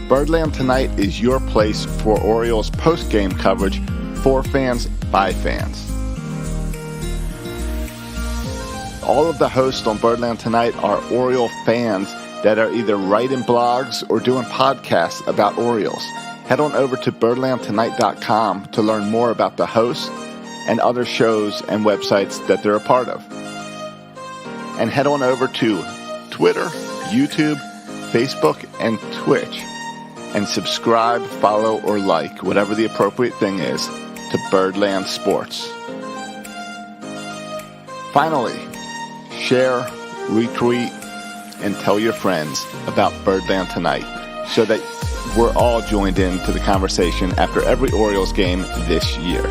Birdland Tonight is your place for Orioles post-game coverage for fans by fans. All of the hosts on Birdland Tonight are Oriole fans that are either writing blogs or doing podcasts about Orioles. Head on over to birdlandtonight.com to learn more about the hosts and other shows and websites that they're a part of. And head on over to Twitter, YouTube, Facebook, and Twitch and subscribe, follow, or like, whatever the appropriate thing is, to Birdland Sports. Finally, share, retweet, and tell your friends about Birdland Tonight so that we're all joined into the conversation after every Orioles game this year.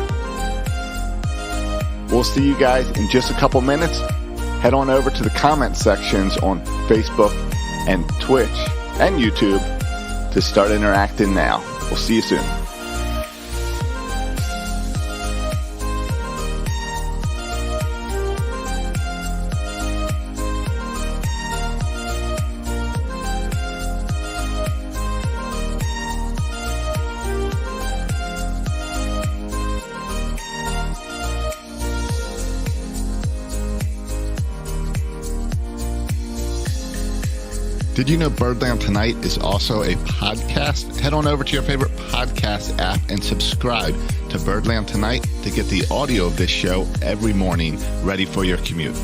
We'll see you guys in just a couple minutes. Head on over to the comment sections on Facebook and Twitch and YouTube to start interacting now. We'll see you soon. Did you know Birdland Tonight is also a podcast? Head on over to your favorite podcast app and subscribe to Birdland Tonight to get the audio of this show every morning ready for your commute.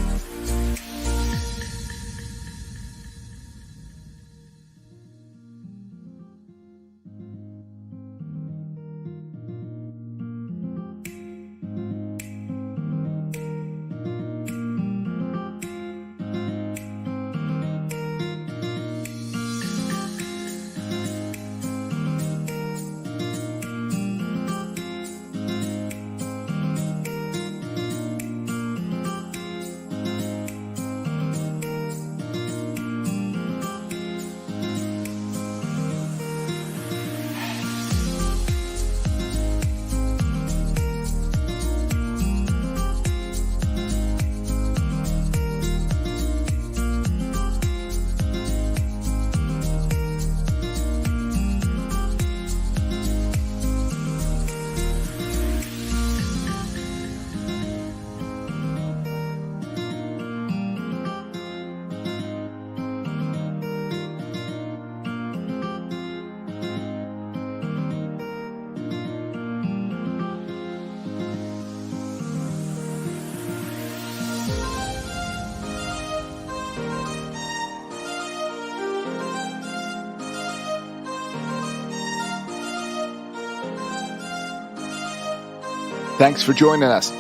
Thanks for joining us.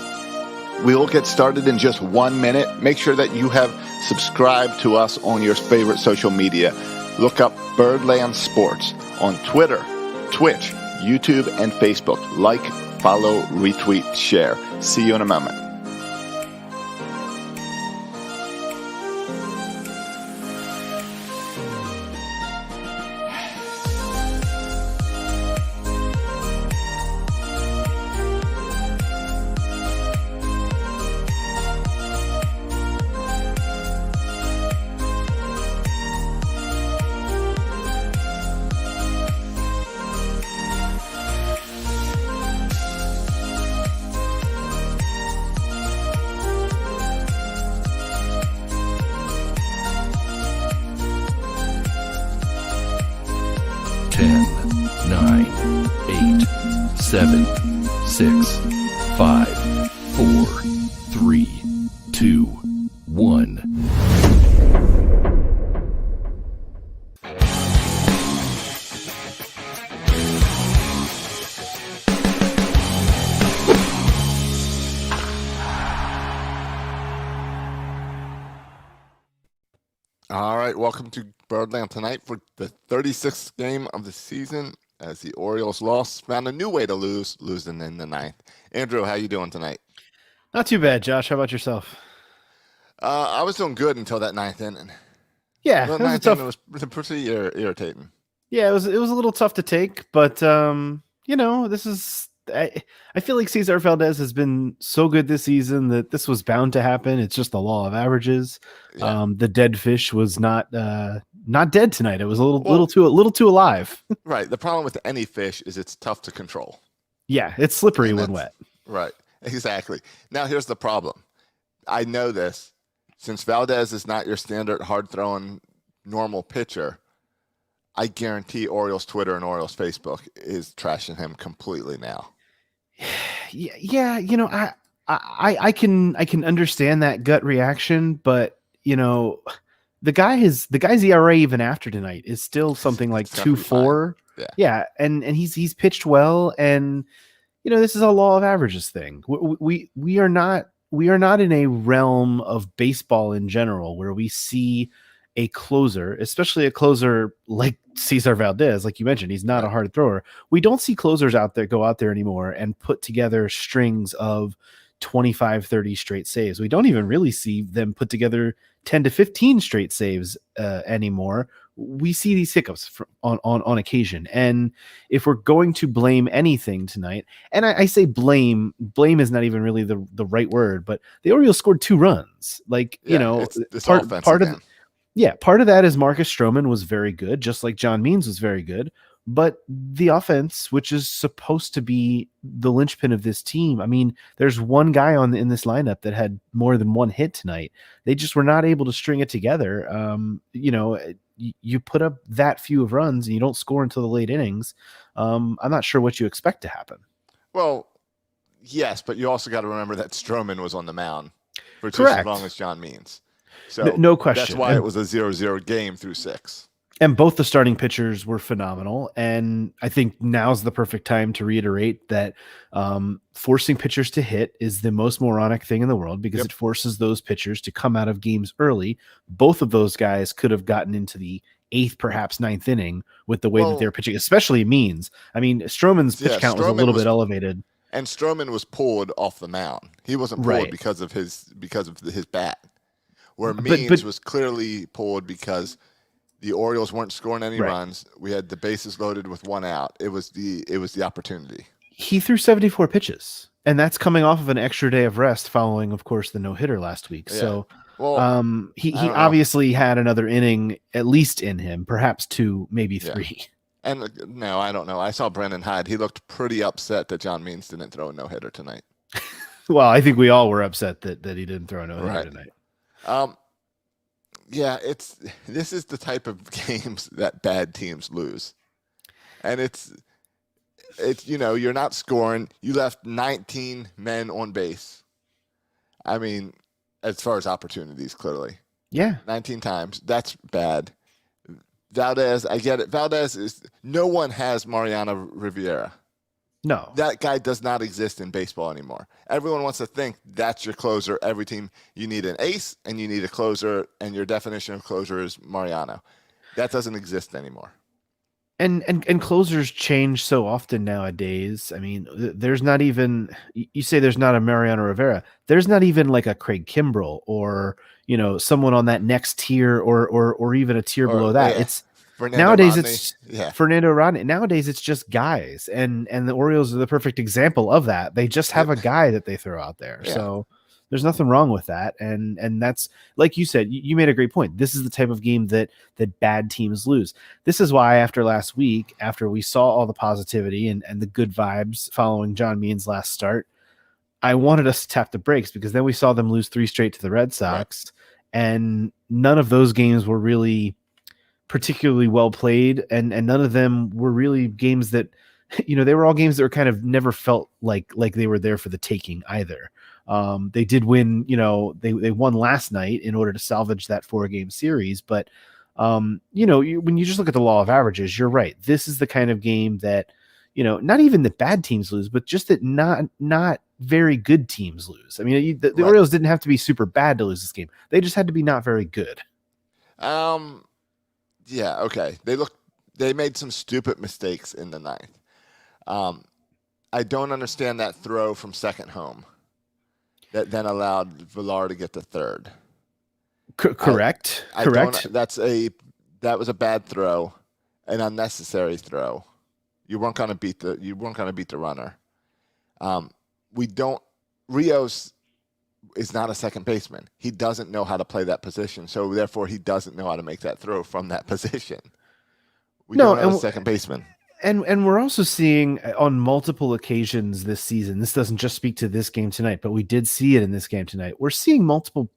We will get started in just 1 minute. Make sure that you have subscribed to us on your favorite social media. Look up Birdland Sports on Twitter, Twitch, YouTube, and Facebook. Like, follow, retweet, share. See you in a moment. Seven, six, five, four, three, two, one. All right, welcome to Birdland Tonight for the 36th game of the season as the Orioles found a new way to losing in the ninth. Andrew, how you doing tonight? Not too bad, Josh. How about yourself? I was doing good until that ninth inning. Yeah, Well, it was pretty irritating. Yeah, it was a little tough to take, but this is I feel like Cesar Valdez has been so good this season that this was bound to happen. It's just the law of averages. Yeah. The dead fish was not dead tonight. It was Well, a little too alive. right. The problem with any fish is it's tough to control. Yeah, it's slippery And when that's wet. right. Exactly. Now here's the problem. I know this. Since Valdez is not your standard hard throwing normal pitcher, I guarantee Orioles Twitter and Orioles Facebook is trashing him completely now. Yeah, I can understand that gut reaction, but the guy's ERA even after tonight is still something like It's gonna be 2.4. Yeah. Yeah, and he's pitched well, and this is a law of averages thing. We are not in a realm of baseball in general where we see a closer, especially a closer like Cesar Valdez, like you mentioned, he's not a hard thrower. We don't see closers go out there anymore and put together strings of 25, 30 straight saves. We don't even really see them put together 10 to 15 straight saves anymore. We see these hiccups on occasion. And if we're going to blame anything tonight, and I say blame is not even really the right word, but the Orioles scored 2 runs. Like, it's offense part again. of part of that is Marcus Stroman was very good, just like John Means was very good. But the offense, which is supposed to be the linchpin of this team, I mean, there's one guy in this lineup that had more than 1 hit tonight. They just were not able to string it together. You put up that few of runs and you don't score until the late innings. I'm not sure what you expect to happen. Well, yes, but you also got to remember that Stroman was on the mound for just Correct. as long as John Means. So no question. That's why it was a 0-0 game through 6. And both the starting pitchers were phenomenal. And I think now's the perfect time to reiterate that forcing pitchers to hit is the most moronic thing in the world because it forces those pitchers to come out of games early. Both of those guys could have gotten into the 8th, perhaps 9th inning with the way that they're pitching, especially Means. I mean, Stroman's pitch count was a little bit elevated. And Stroman was pulled off the mound. He wasn't pulled because of his bat. Where Means was clearly pulled because the Orioles weren't scoring any runs. We had the bases loaded with 1 out. It was the opportunity. He threw 74 pitches, and that's coming off of an extra day of rest following, of course, the no-hitter last week. Yeah. So he obviously had another inning at least in him, perhaps 2, maybe 3. Yeah. And no, I don't know. I saw Brendan Hyde. He looked pretty upset that John Means didn't throw a no-hitter tonight. Well, I think we all were upset that he didn't throw a no-hitter tonight. Yeah, this is the type of games that bad teams lose. And it's you're not scoring. You left 19 men on base. I mean, as far as opportunities, clearly. Yeah. 19 times. That's bad. Valdez, I get it. No one has Mariano Rivera. No. That guy does not exist in baseball anymore. Everyone wants to think that's your closer. Every team, you need an ace and you need a closer, and your definition of closer is Mariano. That doesn't exist anymore. And closers change so often nowadays. I mean, there's not even, you say there's not a Mariano Rivera. There's not even like a Craig Kimbrell or, someone on that next tier or even a tier below that. Yeah. It's Fernando Rodney. Nowadays it's just guys, and the Orioles are the perfect example of that. They just have a guy that they throw out there. Yeah. So there's nothing wrong with that. And that's, like you said, you made a great point. This is the type of game that bad teams lose. This is why after last week, after we saw all the positivity and the good vibes following John Means' last start, I wanted us to tap the brakes because then we saw them lose 3 straight to the Red Sox, and none of those games were really particularly well played, and none of them were really games that, they were all games that were kind of never felt like they were there for the taking either. They did win, they won last night in order to salvage that 4-game series, but when you just look at the law of averages, you're right. This is the kind of game that, not even that bad teams lose, but just that not very good teams lose. I mean, the Orioles didn't have to be super bad to lose this game. They just had to be not very good. Yeah, okay. They made some stupid mistakes in the 9th. I don't understand that throw from second home that then allowed Villar to get to third. Correct. Correct. That was a bad throw, an unnecessary throw. You weren't going to beat the runner. We don't. Rios is not a second baseman. He doesn't know how to play that position, so therefore he doesn't know how to make that throw from that position. We No, don't have a second baseman. And we're also seeing on multiple occasions this season. This doesn't just speak to this game tonight, but we did see it in this game tonight. We're seeing multiple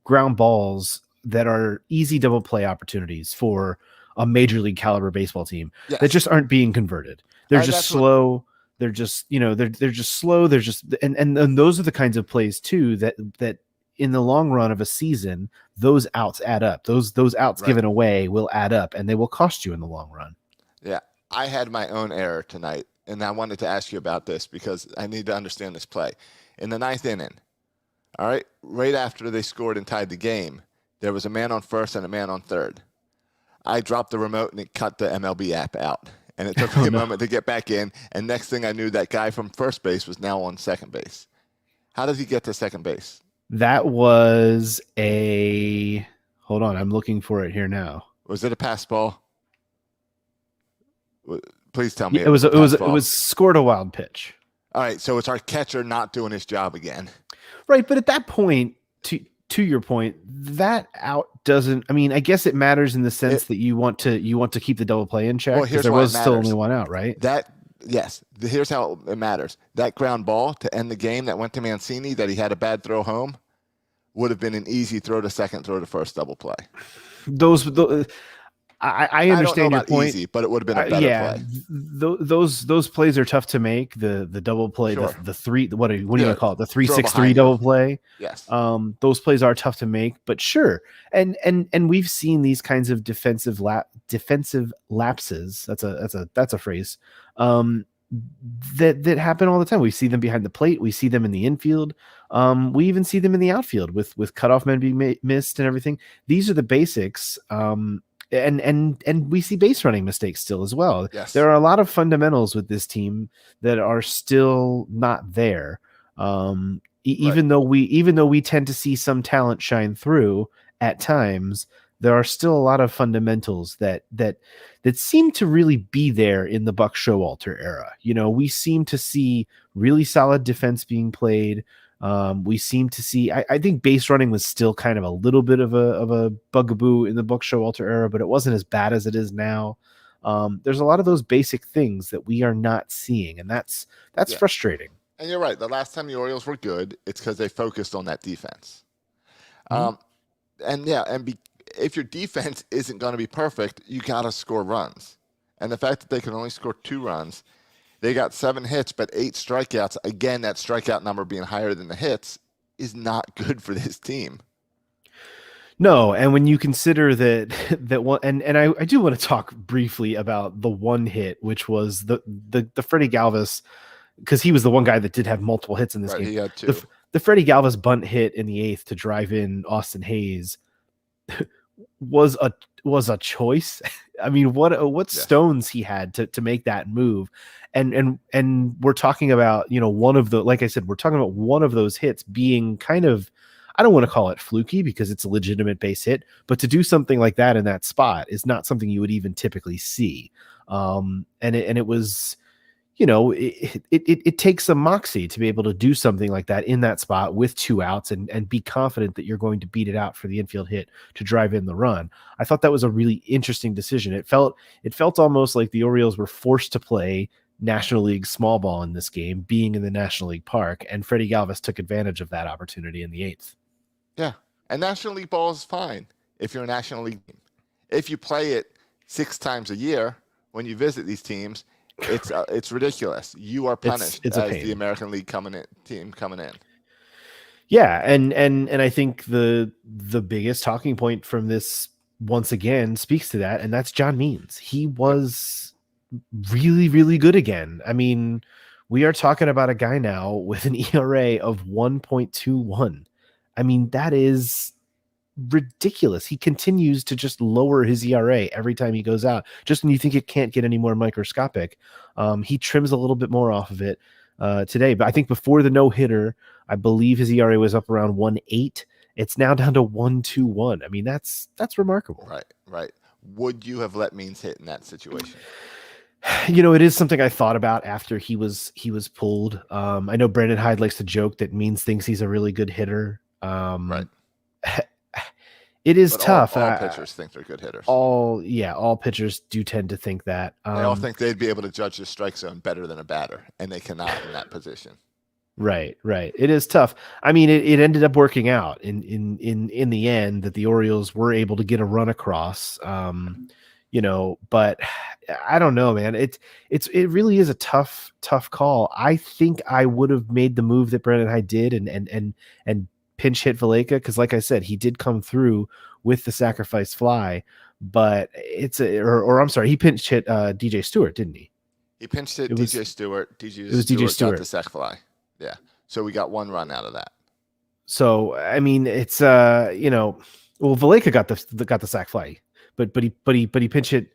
ground balls that are easy double play opportunities for a major league caliber baseball team that just aren't being converted. They're just slow. They're just, they're just slow. They're just, and those are the kinds of plays too that in the long run of a season, those outs add up. Those outs given away will add up, and they will cost you in the long run. Yeah, I had my own error tonight, and I wanted to ask you about this because I need to understand this play. In the ninth inning, all right, right after they scored and tied the game, there was a man on first and a man on third. I dropped the remote and it cut the MLB app out. And it took me a moment to get back in. And next thing I knew, that guy from first base was now on second base. How does he get to second base? That was hold on, I'm looking for it here now. Was it a pass ball? Please tell me it was scored a wild pitch. All right, so it's our catcher not doing his job again. Right, but at that point, to your point, that out doesn't. I mean, I guess it matters in the sense that you want to keep the double play in check. Because there was still only one out, right? Yes. Here's how it matters. That ground ball to end the game that went to Mancini that he had a bad throw home would have been an easy throw to second, throw to first double play. I understand your point, easy, but it would have been a better play. Those plays are tough to make. The double play, the three. What do you call it? The 3-6-3 double play. Yes. Those plays are tough to make, but sure. And we've seen these kinds of defensive lapses. That's a phrase. That happen all the time. We see them behind the plate. We see them in the infield. We even see them in the outfield with cutoff men being missed and everything. These are the basics. And we see base running mistakes still as well. Yes. There are a lot of fundamentals with this team that are still not there. Even though we tend to see some talent shine through at times, there are still a lot of fundamentals that seem to really be there in the Buck Showalter era. We seem to see really solid defense being played. We seem to see. I think base running was still kind of a little bit of a bugaboo in the Buck Showalter era, but it wasn't as bad as it is now. There's a lot of those basic things that we are not seeing, and that's frustrating. And you're right. The last time the Orioles were good, it's because they focused on that defense. If your defense isn't going to be perfect, you got to score runs. And the fact that they can only score 2 runs. They got 7 hits, but 8 strikeouts. Again, that strikeout number being higher than the hits is not good for this team. No, and when you consider that one, and I do want to talk briefly about the one hit, which was the Freddie Galvis, because he was the one guy that did have multiple hits in this game. He had 2. The Freddie Galvis bunt hit in the 8th to drive in Austin Hayes was a choice. I mean, what stones he had to make that move. And we're talking about, one of the, like I said, we're talking about one of those hits being kind of, I don't want to call it fluky because it's a legitimate base hit, but to do something like that in that spot is not something you would even typically see. And it was, it takes some moxie to be able to do something like that in that spot with 2 outs and be confident that you're going to beat it out for the infield hit to drive in the run. I thought that was a really interesting decision. It felt almost like the Orioles were forced to play National League small ball in this game, being in the National League park, and Freddie Galvis took advantage of that opportunity in the 8th. Yeah, and National League ball is fine if you're a National League team. If you play it 6 times a year when you visit these teams, it's ridiculous. You are punished as the American League team coming in. Yeah, and I think the biggest talking point from this once again speaks to that, and that's John Means. He was really, really good again. I mean, we are talking about a guy now with an ERA of 1.21. I mean, that is ridiculous. He continues to just lower his ERA every time he goes out. Just when you think it can't get any more microscopic, he trims a little bit more off of it today. But I think before the no-hitter, I believe his ERA was up around 1.8. It's now down to 1.21. I mean, that's remarkable. Right. Would you have let Means hit in that situation? It is something I thought about after he was pulled. I know Brandon Hyde likes to joke that Means thinks he's a really good hitter. Right. It is But all, tough. all pitchers think they're good hitters. All pitchers do tend to think that. They all think they'd be able to judge the strike zone better than a batter, and they cannot in that position. Right. It is tough. I mean, it ended up working out in the end that the Orioles were able to get a run across. But I don't know, man. It really is a tough call. I think I would have made the move that Brandon Hyde did and pinch hit Valleca, because like I said, he did come through with the sacrifice fly, but I'm sorry, he pinch hit DJ Stewart, didn't he? He pinched hit DJ Stewart. DJ Stewart got the sac fly. Yeah. So we got one run out of that. So I mean, it's Valleca got the sac fly, but he pinch hit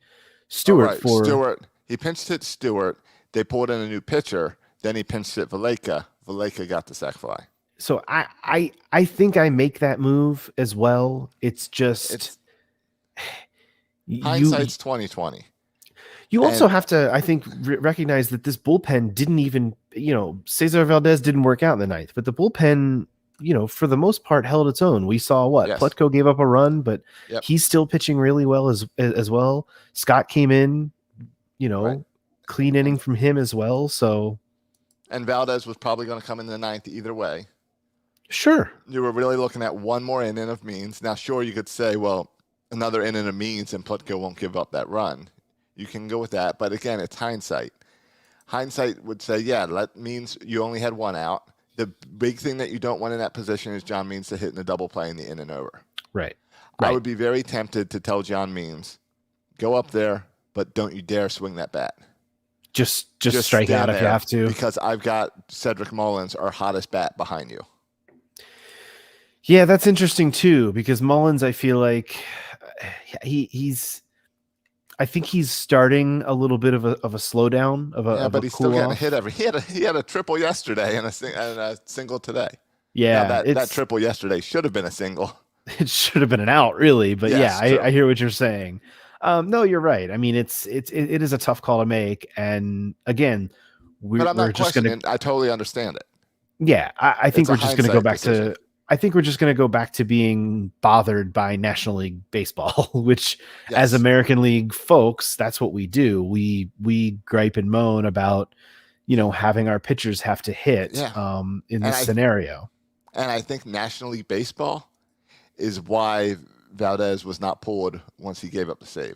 Stewart for Stewart. He pinched hit Stewart. They pulled in a new pitcher. Then he pinched hit Valleca. Valleca got the sac fly. So I think I make that move as well. It's just hindsight's 2020. You also have to, I think, recognize that this bullpen didn't even, Cesar Valdez didn't work out in the ninth, but the bullpen, for the most part, held its own. We saw Plutko gave up a run, but he's still pitching really well as well. Scott came in, clean inning from him as well. So, and Valdez was probably going to come in the ninth either way. Sure. You were really looking at one more inning of Means. Now, sure, you could say, well, another inning of Means and Plutko won't give up that run. You can go with that, but again, it's hindsight. Hindsight would say, that means you only had one out. The big thing that you don't want in that position is John Means to hit in the double play in the inning over. Right. I would be very tempted to tell John Means, go up there, but don't you dare swing that bat. Just strike out if you have to. Because I've got Cedric Mullins, our hottest bat, behind you. Yeah, that's interesting too, because Mullins, I feel like I think he's starting a little bit of a slowdown but he's still getting a hit he had a triple yesterday and a single today. Yeah, now that triple yesterday should have been a single. It should have been an out, really. But yes, I hear what you're saying. No, you're right. I mean, it is a tough call to make, and again, we're just going to. I totally understand it. Yeah, I think we're just going to go back to. I think we're just going to go back to being bothered by National League Baseball, which as American League folks, that's what we do. We gripe and moan about, having our pitchers have to hit in this scenario. And I think National League Baseball is why Valdez was not pulled once he gave up the save.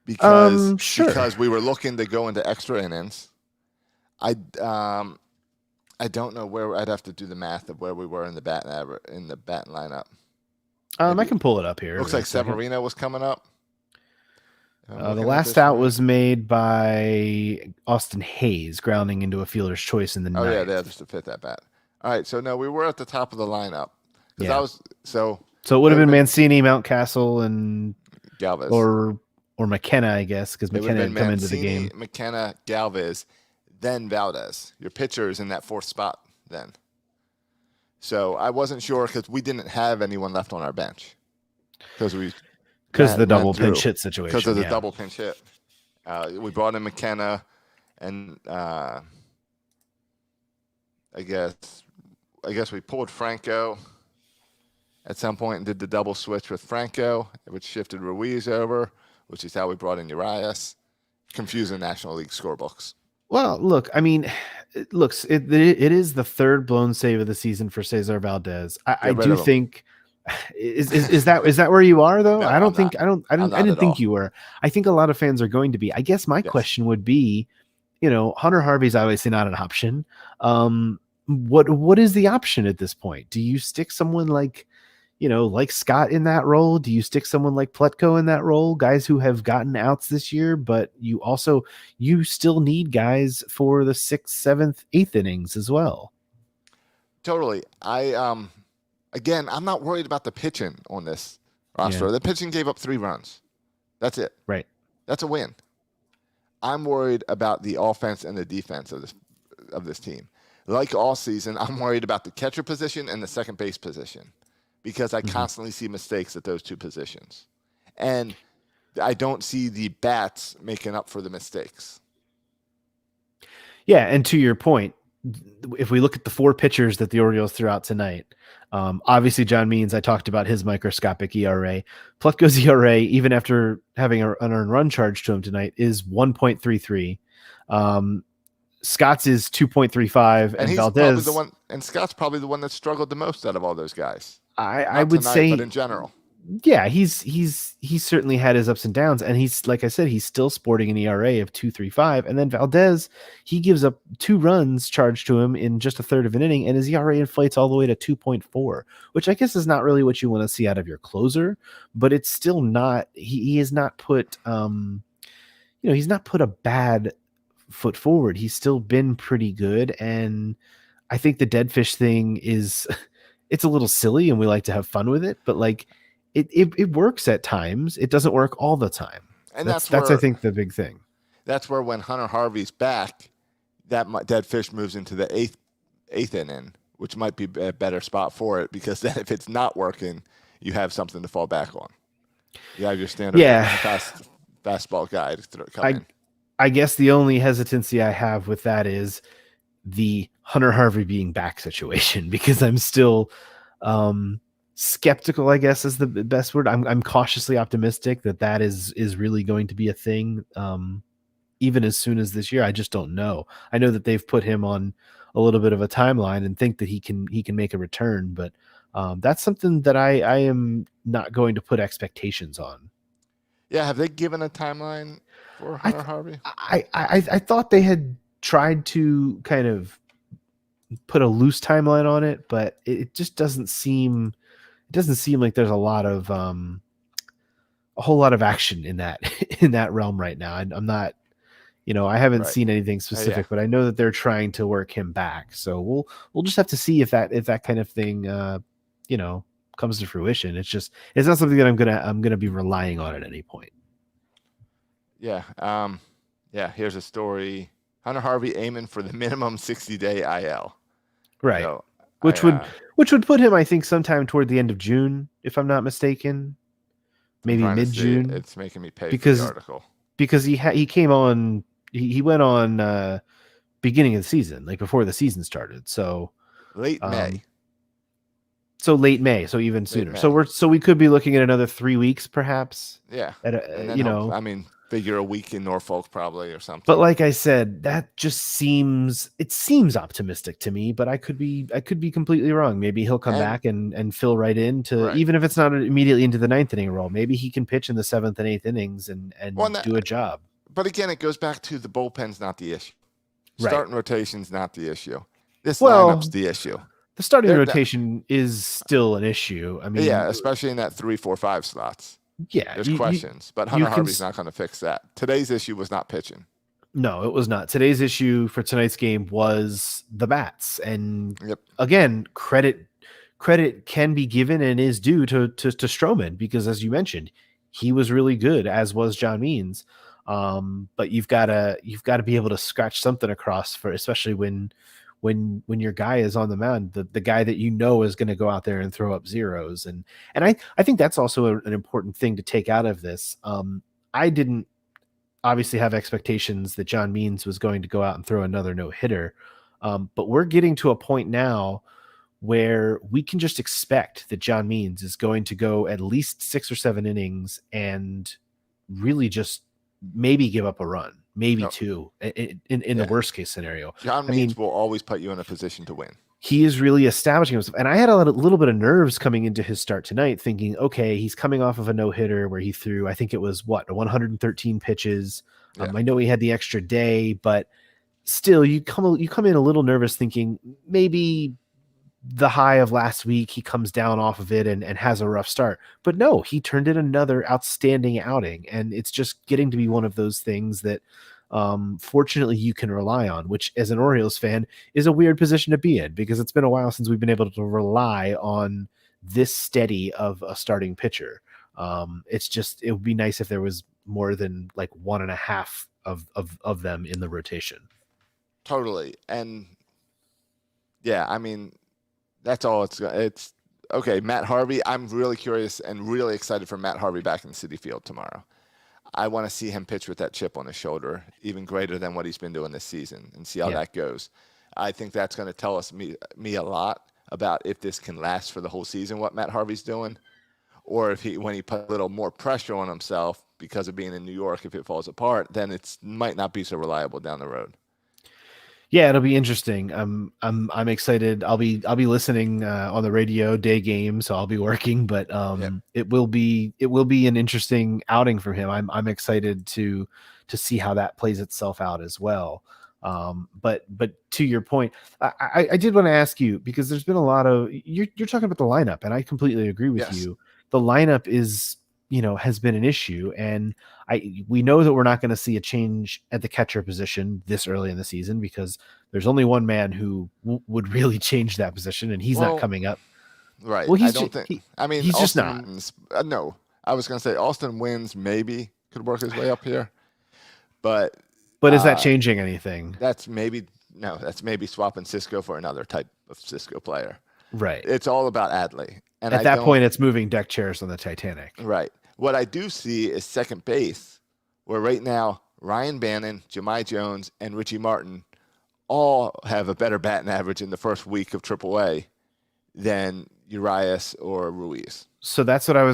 Because we were looking to go into extra innings. I don't know where. I'd have to do the math of where we were in the batting lineup. I can pull it up here. Looks like Severino was coming up. The last out was made by Austin Hayes, grounding into a fielder's choice in the ninth. Oh yeah, just to fit that bat. All right, so no, we were at the top of the lineup. So it would have been Mancini, Mountcastle, and Galvez, or McKenna, I guess, because McKenna had come into the game. McKenna, Galvez. Then Valdez. Your pitcher is in that fourth spot then. So I wasn't sure because we didn't have anyone left on our bench. Because of the double pinch hit situation. Because of the double pinch hit. We brought in McKenna and I guess we pulled Franco at some point and did the double switch with Franco, which shifted Ruiz over, which is how we brought in Urias. Confusing National League scorebooks. Well, look, I mean, it is the third blown save of the season for Cesar Valdez. I do think is that where you are though? No, I didn't think you were. I think a lot of fans are going to be. I guess my question would be, Hunter Harvey's obviously not an option. What is the option at this point? Do you stick someone like Scott in that role? Do you stick someone like Plutko in that role? Guys who have gotten outs this year, but you still need guys for the 6th, 7th, 8th innings as well. Totally. I'm not worried about the pitching on this roster. Yeah. The pitching gave up 3 runs. That's it. Right. That's a win. I'm worried about the offense and the defense of this team. Like all season, I'm worried about the catcher position and the second base position, because I constantly see mistakes at those 2 positions. And I don't see the bats making up for the mistakes. Yeah, and to your point, if we look at the 4 pitchers that the Orioles threw out tonight, obviously John Means, I talked about his microscopic ERA. Plutko's ERA, even after having an earned run charge to him tonight, is 1.33. Scott's is 2.35, And and he's probably the Valdez, one, and Scott's probably the one that struggled the most out of all those guys. I Not would tonight, but say, in general. yeah, he's certainly had his ups and downs, and he's, like I said, he's still sporting an ERA of 2.35. And then Valdez, he gives up 2 runs charged to him in just a third of an inning, and his ERA inflates all the way to 2.4, which I guess is not really what you want to see out of your closer, but it's still not. He has not put he's not put a bad foot forward. He's still been pretty good, and I think the dead fish thing is it's a little silly, and we like to have fun with it, but like it works at times. It doesn't work all the time. And That's where I think the big thing. That's where when Hunter Harvey's back, that dead fish moves into the eighth inning, which might be a better spot for it, because then if it's not working, you have something to fall back on. You have your standard fastball guy to come in. I guess the only hesitancy I have with that is the Hunter Harvey being back situation, because I'm still skeptical, I guess is the best word. I'm cautiously optimistic that is really going to be a thing. Even as soon as this year, I just don't know. I know that they've put him on a little bit of a timeline and think that he can make a return, but that's something that I am not going to put expectations on. Yeah, have they given a timeline for Hunter Harvey? I thought they had tried to kind of put a loose timeline on it, but it just doesn't seem like there's a whole lot of action in that realm right now. I'm not, I haven't seen anything specific, but I know that they're trying to work him back. So we'll just have to see if that kind of thing comes to fruition. It's not something that I'm gonna be relying on at any point. Yeah. Here's a story. Hunter Harvey aiming for the minimum 60-day IL. Right. So, which would put him, I think, sometime toward the end of June, if I'm not mistaken. Maybe mid-June. It's making me pay for the article. Because he came on, he went on beginning of the season, like before the season started. So late May. So late May, so even sooner. So we could be looking at another 3 weeks, perhaps. Yeah. I mean, figure a week in Norfolk probably or something. But like I said, that just seems optimistic to me, but I could be completely wrong. Maybe he'll come back and fill right into, even if it's not immediately into the 9th inning role. Maybe he can pitch in the 7th and 8th innings and do a job. But again, it goes back to the bullpen's not the issue. Right. Starting rotation's not the issue. This lineup's the issue. The starting rotation is still an issue. I mean, yeah, especially in that 3, 4, 5 slots. Yeah, there's questions, but Hunter Harvey's not going to fix that. Today's issue was not pitching. No, it was not. Today's issue for tonight's game was the bats, and again, credit can be given and is due to Stroman, because as you mentioned, he was really good, as was John Means. But you've got to be able to scratch something across for, especially when your guy is on the mound, the guy that is going to go out there and throw up zeros. And I think that's also an important thing to take out of this. I didn't obviously have expectations that John Means was going to go out and throw another no-hitter. But we're getting to a point now where we can just expect that John Means is going to go at least 6 or 7 innings and really just maybe give up a run. Maybe 2 in the worst case scenario. John Means will always put you in a position to win. He is really establishing himself. And I had a little bit of nerves coming into his start tonight, thinking, okay, he's coming off of a no-hitter where he threw, I think it was 113 pitches. I know he had the extra day, but still you come in a little nervous, thinking maybe the high of last week, he comes down off of it and has a rough start. But no, he turned in another outstanding outing. And it's just getting to be one of those things that fortunately you can rely on, which as an Orioles fan is a weird position to be in, because it's been a while since we've been able to rely on this steady of a starting pitcher. It would be nice if there was more than like 1.5 of them in the rotation. Totally. And yeah, I mean, that's all it's okay. Matt Harvey, I'm really curious and really excited for Matt Harvey back in Citi Field tomorrow. I want to see him pitch with that chip on his shoulder, even greater than what he's been doing this season, and see how Yeah. that goes. I think that's going to tell us me a lot about if this can last for the whole season, what Matt Harvey's doing, or if when he put a little more pressure on himself because of being in New York, if it falls apart, then it might not be so reliable down the road. Yeah, it'll be interesting. I'm excited. I'll be listening on the radio day game, so I'll be working. But Yep. it will be an interesting outing for him. I'm excited to see how that plays itself out as well. But to your point, I did want to ask you, because there's been a lot of you're talking about the lineup, and I completely agree with Yes. you. The lineup is, has been an issue, and we know that we're not going to see a change at the catcher position this early in the season, because there's only one man who would really change that position, and he's not coming up. Right. Well, I don't think. I mean, he's just Austin not. Wins, no, I was going to say Austin Wins maybe could work his way up here, but But is that changing anything? that's maybe swapping Cisco for another type of Cisco player. Right. It's all about Adley. And at that point, it's moving deck chairs on the Titanic. Right. What I do see is second base, where right now Ryan Bannon, Jahmai Jones, and Richie Martin all have a better batting average in the first week of AAA than Urias or Ruiz. So that's where I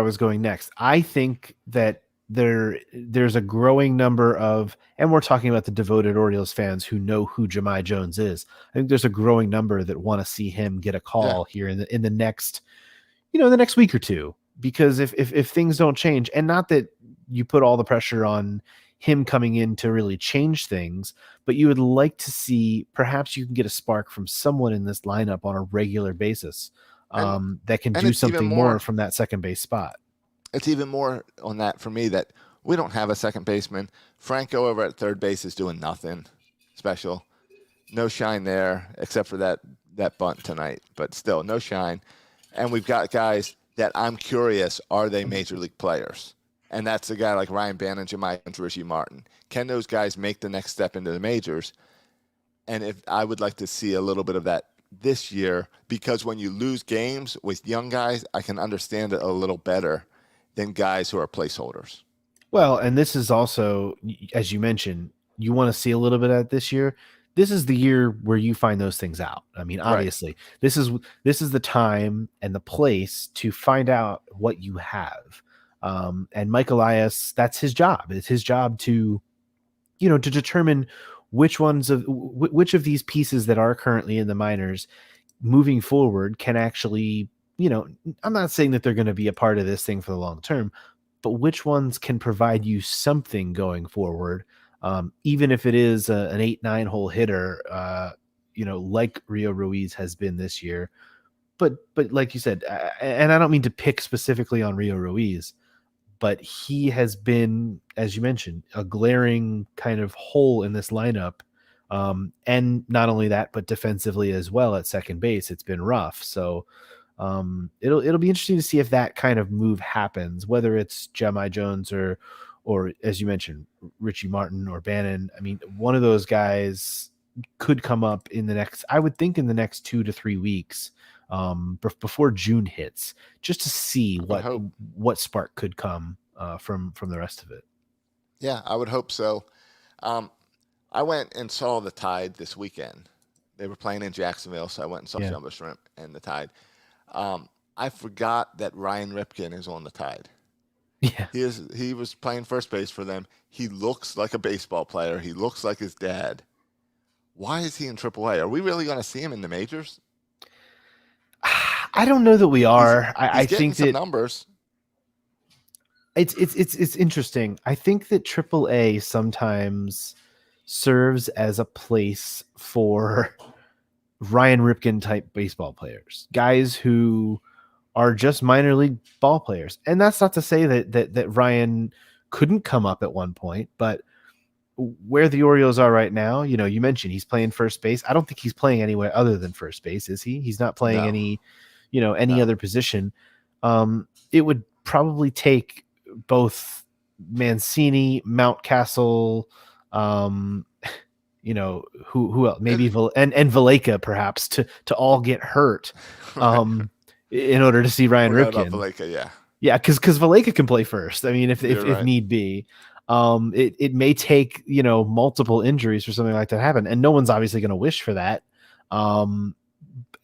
was going next. I think that there's a growing number of, and we're talking about the devoted Orioles fans who know who Jahmai Jones is. I think there's a growing number that want to see him get a call here in the next, the next week or two, because if things don't change, and not that you put all the pressure on him coming in to really change things, but you would like to see, perhaps you can get a spark from someone in this lineup on a regular basis that can do something more from that second base spot. It's even more on that for me that we don't have a second baseman. Franco over at third base is doing nothing special. No shine there, except for that bunt tonight, but still no shine. And we've got guys that I'm curious, are they major league players? And that's a guy like Ryan Bannon, Jahmai Jones, Richie Martin. Can those guys make the next step into the majors? And if I would like to see a little bit of that this year, because when you lose games with young guys, I can understand it a little better than guys who are placeholders. Well, and this is also, as you mentioned, you want to see a little bit of that this year. This is the year where you find those things out. I mean, obviously, this is the time and the place to find out what you have. And Mike Elias, that's his job. It's his job to, to determine which of these pieces that are currently in the minors moving forward can actually, I'm not saying that they're going to be a part of this thing for the long term, but which ones can provide you something going forward, even if it is an 8-9 hole hitter, like Rio Ruiz has been this year. But like you said, and I don't mean to pick specifically on Rio Ruiz, but he has been, as you mentioned, a glaring kind of hole in this lineup. And not only that, but defensively as well at second base, it's been rough. So it'll be interesting to see if that kind of move happens, whether it's Jahmai Jones or as you mentioned, Richie Martin or Bannon. I mean, one of those guys could come up in the next 2 to 3 weeks, before June hits, just to see what spark could come from the rest of it. Yeah, I would hope so. I went and saw the Tide this weekend. They were playing in Jacksonville, so I went and saw Jumbo Shrimp and the Tide. I forgot that Ryan Ripken is on the Tide. Yeah, he was playing first base for them. He looks like a baseball player. He looks like his dad. Why is he in AAA? Are we really going to see him in the majors? I don't know that we are. I think some that numbers. It's interesting. I think that AAA sometimes serves as a place for Ryan Ripken type baseball players, guys who are just minor league ball players. And that's not to say that Ryan couldn't come up at one point, but where the Orioles are right now, you mentioned he's playing first base. I don't think he's playing anywhere other than first base, is he? He's not playing any other position. It would probably take both Mancini, Mountcastle, who else? Maybe and Valleca perhaps to all get hurt in order to see Ryan Ripken. Valleca, yeah. Yeah, because Valleca can play first. I mean, if You're if right. need be, it may take multiple injuries for something like that to happen, and no one's obviously going to wish for that, um,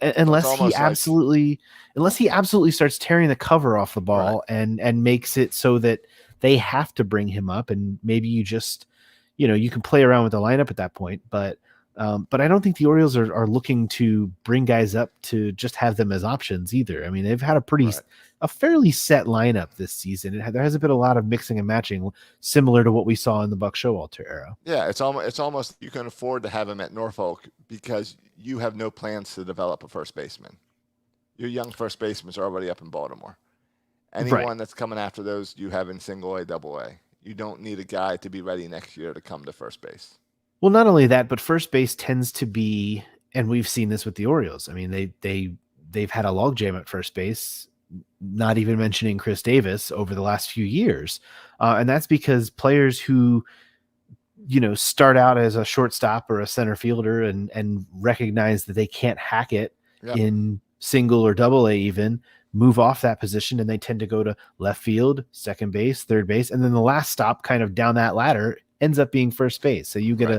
It's unless he almost like absolutely starts tearing the cover off the right. ball and makes it so that they have to bring him up, and maybe you just you can play around with the lineup at that point, but I don't think the Orioles are looking to bring guys up to just have them as options either. I mean, they've had Right. a fairly set lineup this season. There hasn't been a lot of mixing and matching, similar to what we saw in the Buck Showalter era. Yeah, it's almost you can afford to have him at Norfolk because you have no plans to develop a first baseman. Your young first basemen are already up in Baltimore. Right. Anyone that's coming after those, you have in single A, double A. You don't need a guy to be ready next year to come to first base. Well, not only that, but first base tends to be, and we've seen this with the Orioles. I mean, they've had a logjam at first base. Not even mentioning Chris Davis over the last few years, and that's because players who start out as a shortstop or a center fielder and recognize that they can't hack it Yep. in single or double A, even move off that position, and they tend to go to left field, second base, third base, and then the last stop kind of down that ladder ends up being first base. So you get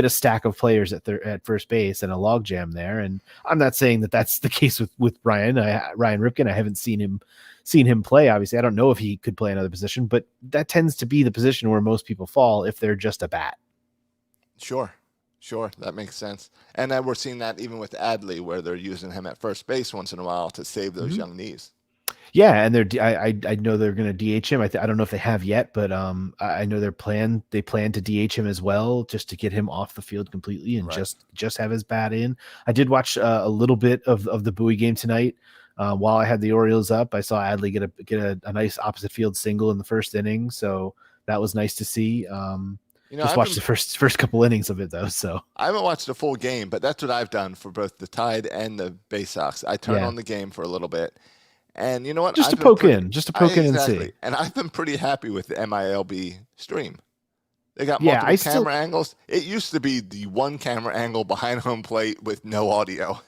a stack of players at first base and a logjam there. And I'm not saying that that's the case with Ryan Ripken. I haven't seen him play. Obviously, I don't know if he could play another position, but that tends to be the position where most people fall if they're just a bat. Sure. Sure. That makes sense. And then we're seeing that even with Adley, where they're using him at first base once in a while to save those young knees. Yeah, and I know they're going to DH him. I don't know if they have yet, but I know they plan to DH him as well, just to get him off the field completely and Right. just have his bat in. I did watch a little bit of the Bowie game tonight. While I had the Orioles up, I saw Adley get a nice opposite field single in the first inning, so that was nice to see. Just watched the first couple innings of it though. So I haven't watched the full game, but that's what I've done for both the Tide and the Bay Sox. I turn on the game for a little bit. And you know what? just to poke in and see. And I've been pretty happy with the MILB stream. They got Yeah, multiple camera angles. It used to be the one camera angle behind home plate with no audio.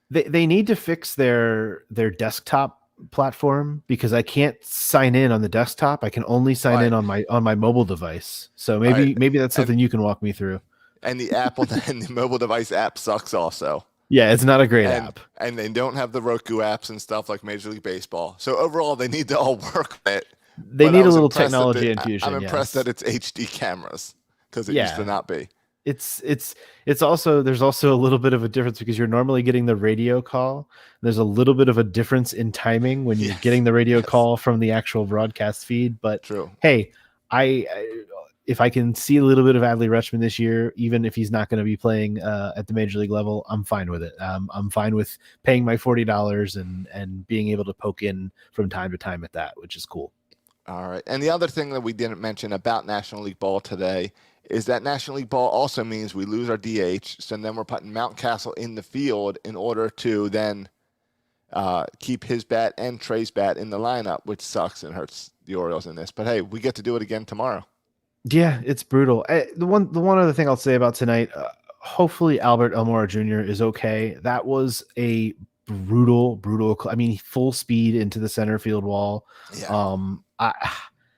They need to fix their desktop platform, because I can't sign in on the desktop. I can only sign in on my mobile device. So maybe that's something you can walk me through. And the app and the mobile device app sucks also. Yeah, it's not a great app. And they don't have the Roku apps and stuff like Major League Baseball. So overall, they need to all work with it. They need a little technology infusion. I'm impressed that it's HD cameras, because it used to not be. It's also, there's also a little bit of a difference, because you're normally getting the radio call. There's a little bit of a difference in timing when you're getting the radio call from the actual broadcast feed. But true. Hey, if I can see a little bit of Adley Rutschman this year, even if he's not going to be playing at the major league level, I'm fine with it. I'm fine with paying my $40 and being able to poke in from time to time at that, which is cool. All right. And the other thing that we didn't mention about National League Ball today is that National League Ball also means we lose our DH. So then we're putting Mountcastle in the field in order to then keep his bat and Trey's bat in the lineup, which sucks and hurts the Orioles in this. But hey, we get to do it again tomorrow. Yeah, it's brutal. The one other thing I'll say about tonight, hopefully Albert Elmora Jr. is okay. That was a brutal. I mean, full speed into the center field wall. Yeah.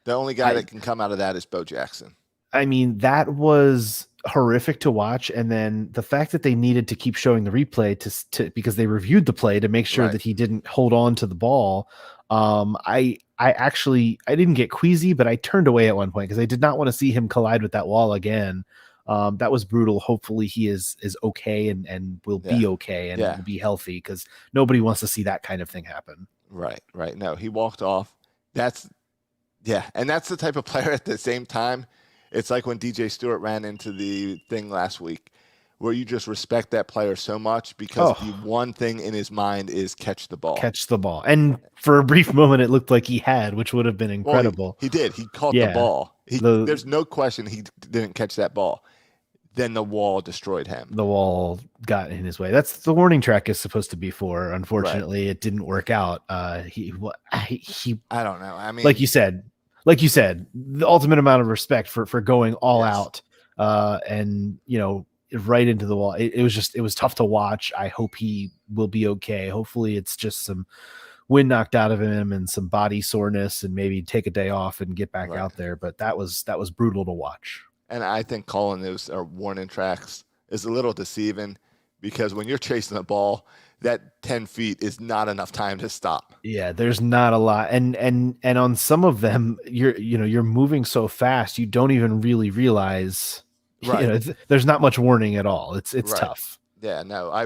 The only guy that can come out of that is Bo Jackson. I mean, that was horrific to watch. And then the fact that they needed to keep showing the replay to because they reviewed the play to make sure that he didn't hold on to the ball. I didn't get queasy, but I turned away at one point because I did not want to see him collide with that wall again. That was brutal. Hopefully he is okay and will be okay and will be healthy, because nobody wants to see that kind of thing happen. Right. No, he walked off. And that's the type of player at the same time. It's like when DJ Stewart ran into the thing last week, where you just respect that player so much because the one thing in his mind is catch the ball. And for a brief moment, it looked like he had, which would have been incredible. Well, he did. He caught the ball. There's no question he didn't catch that ball. Then the wall destroyed him. The wall got in his way. That's the warning track is supposed to be for. Unfortunately, it didn't work out. He I don't know. I mean, like you said, the ultimate amount of respect for going all out, and right into the wall. It was tough to watch. I hope he will be okay. Hopefully it's just some wind knocked out of him and some body soreness and maybe take a day off and get back Right. out there. But that was brutal to watch. And I think calling those warning tracks is a little deceiving because when you're chasing the ball, that 10 feet is not enough time to stop. Yeah, there's not a lot, and on some of them, you're moving so fast you don't even really realize. Right. There's not much warning at all. It's Right. tough. Yeah, no, I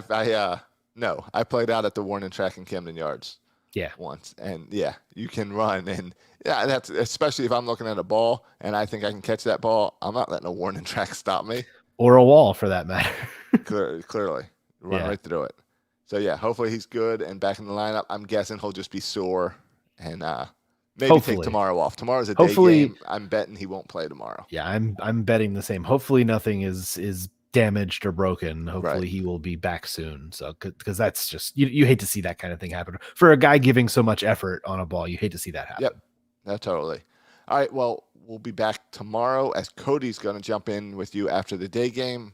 played out at the warning track in Camden Yards Yeah, once, and yeah, you can run, and yeah, that's especially if I'm looking at a ball and I think I can catch that ball. I'm not letting a warning track stop me. or a wall for that matter. Clearly, run Yeah. right through it. So yeah, hopefully he's good and back in the lineup. I'm guessing he'll just be sore and maybe Hopefully. take tomorrow off. Tomorrow's a day Hopefully- game. I'm betting he won't play tomorrow. Yeah, I'm betting the same. Hopefully nothing is damaged or broken. Hopefully Right. he will be back soon. So because that's just you hate to see that kind of thing happen for a guy giving so much effort on a ball. You hate to see that happen. Yep, no, totally. All right, well, we'll be back tomorrow as Cody's going to jump in with you after the day game.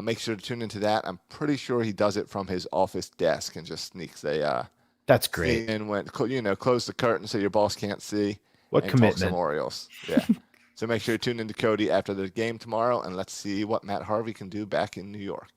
Make sure to tune into that. I'm pretty sure he does it from his office desk and just sneaks a That's great. and when close the curtain so your boss can't see. What and talk commitment. some Orioles. Yeah. So make sure to tune into Cody after the game tomorrow, and let's see what Matt Harvey can do back in New York.